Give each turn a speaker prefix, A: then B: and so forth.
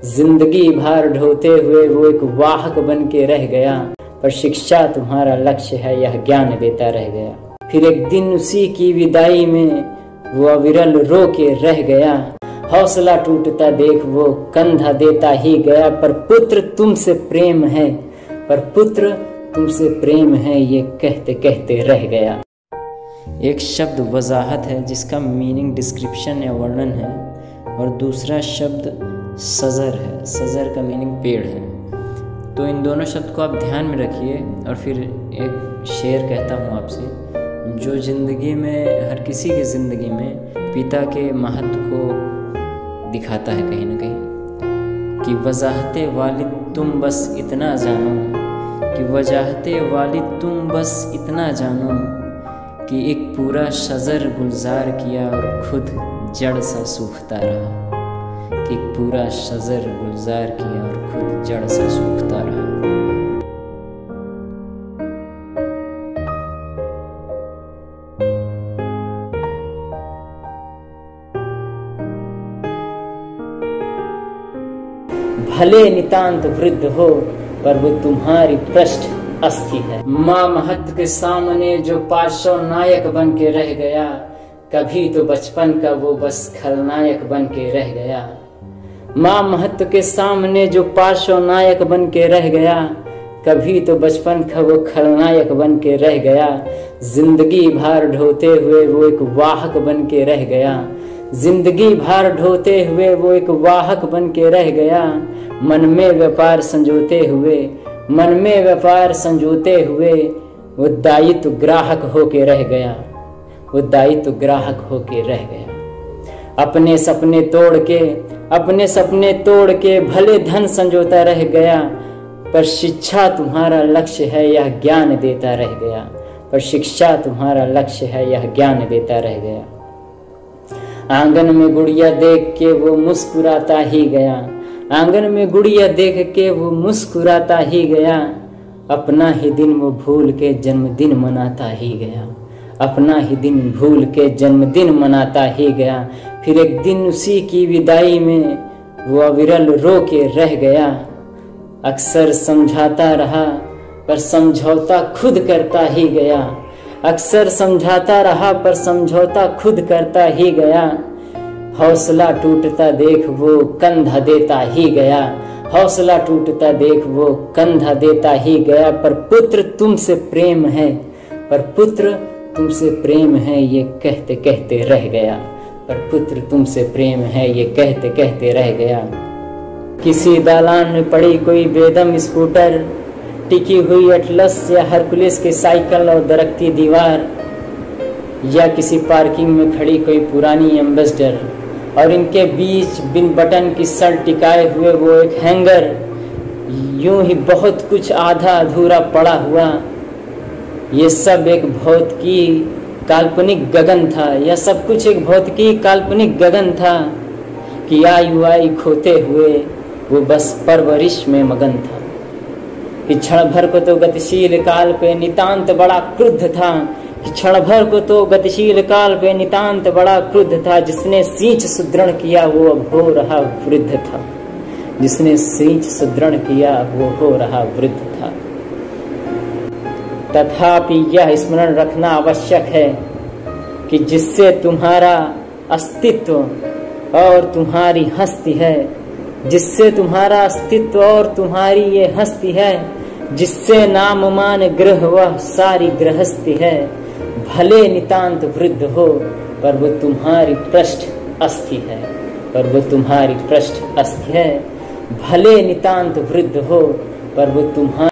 A: जिंदगी भर ढोते हुए वो एक वाहक बन के रह गया, पर शिक्षा तुम्हारा लक्ष्य है यह ज्ञान देता रह गया। फिर एक दिन उसी की विदाई में वो अविरल रो के रह गया, हौसला टूटता देख वो कंधा देता ही गया। पर पुत्र तुमसे प्रेम है, पर पुत्र तुमसे प्रेम है, ये कहते कहते रह गया। एक शब्द वजाहत है जिसका मीनिंग डिस्क्रिप्शन या वर्णन है, और दूसरा शब्द सजर है, सजर का मीनिंग पेड़ है। तो इन दोनों शब्द को आप ध्यान में रखिए। और फिर एक शेर कहता हूँ आपसे, जो ज़िंदगी में हर किसी की ज़िंदगी में पिता के महत्व को दिखाता है कहीं ना कहीं, कि वजाहते वालिद तुम बस इतना जानो, कि वजाहते वालिद तुम बस इतना जानो, कि एक पूरा शजर गुलजार किया और खुद जड़ सा सूखता रहा, कि एक पूरा शजर गुलजार किया और खुद जड़ सा सूखता रहा। भले नितांत वृद्ध हो, पर वो तुम्हारी पृष्ठ अस्थि है। माँ महत्व के सामने जो पार्श्व नायक बन के रह गया, कभी तो बचपन का वो बस खलनायक बन के रह गया। माँ महत्व के सामने जो पार्श्व नायक बन के रह गया, कभी तो बचपन का वो खलनायक बन के रह गया। जिंदगी भर ढोते हुए वो एक वाहक बन के रह गया, जिंदगी भर ढोते हुए वो एक वाहक बन के रह गया। मन में व्यापार संजोते हुए, मन में व्यापार संजोते हुए वो दायित्व ग्राहक होके रह गया, वो दायित्व ग्राहक होके रह गया। अपने सपने तोड़ के, अपने सपने तोड़ के भले धन संजोता रह गया, पर शिक्षा तुम्हारा लक्ष्य है यह ज्ञान देता रह गया, पर शिक्षा तुम्हारा लक्ष्य है यह ज्ञान देता रह गया। आंगन में गुड़िया देख के वो मुस्कुराता ही गया, आंगन में गुड़िया देख के वो मुस्कुराता ही गया। अपना ही दिन वो भूल के जन्मदिन मनाता ही गया, अपना ही दिन भूल के जन्मदिन मनाता ही गया। फिर एक दिन उसी की विदाई में वो अविरल रो के रह गया। अक्सर समझाता रहा, पर समझौता खुद करता ही गया, अक्सर समझाता रहा, पर समझौता खुद करता ही गया। हौसला टूटता देख वो कंधा देता ही गया, हौसला टूटता देख वो कंधा देता ही गया। पर पुत्र तुमसे प्रेम है, पर पुत्र तुमसे प्रेम है, ये कहते कहते रह गया, पर पुत्र तुमसे प्रेम है, ये कहते कहते रह गया। किसी दालान में पड़ी कोई बेदम स्कूटर, टिकी हुई एटलस या हरकुलिस की साइकिल और दरकती दीवार, या किसी पार्किंग में खड़ी कोई पुरानी एम्बेसडर, और इनके बीच बिन बटन की शर्ट टिकाए हुए वो एक हैंगर। यूं ही बहुत कुछ आधा अधूरा पड़ा हुआ। ये सब एक भौतिकी काल्पनिक गगन था, यह सब कुछ एक भौतिकी काल्पनिक गगन था, कि आयु आयु खोते हुए वो बस परवरिश में मगन था। कि क्षण भर को तो गतिशील काल पे नितांत बड़ा क्रुद्ध था, कि क्षण भर को तो गतिशील काल पे नितांत बड़ा क्रुद्ध था। जिसने सींच सुदृढ़ किया वो अब हो रहा वृद्ध था, जिसने सींच सुदृढ़ किया वो हो रहा वृद्ध था। तथापि यह स्मरण रखना आवश्यक है कि जिससे तुम्हारा अस्तित्व और तुम्हारी हस्ती है, जिससे तुम्हारा अस्तित्व और तुम्हारी ये हस्ती है, जिससे नाम मान ग्रह वह सारी गृहस्थी है। भले नितांत वृद्ध हो, पर वो तुम्हारी पृष्ठ अस्थि है, पर वो तुम्हारी पृष्ठ अस्थि है। भले नितांत वृद्ध हो, पर वो तुम्हारी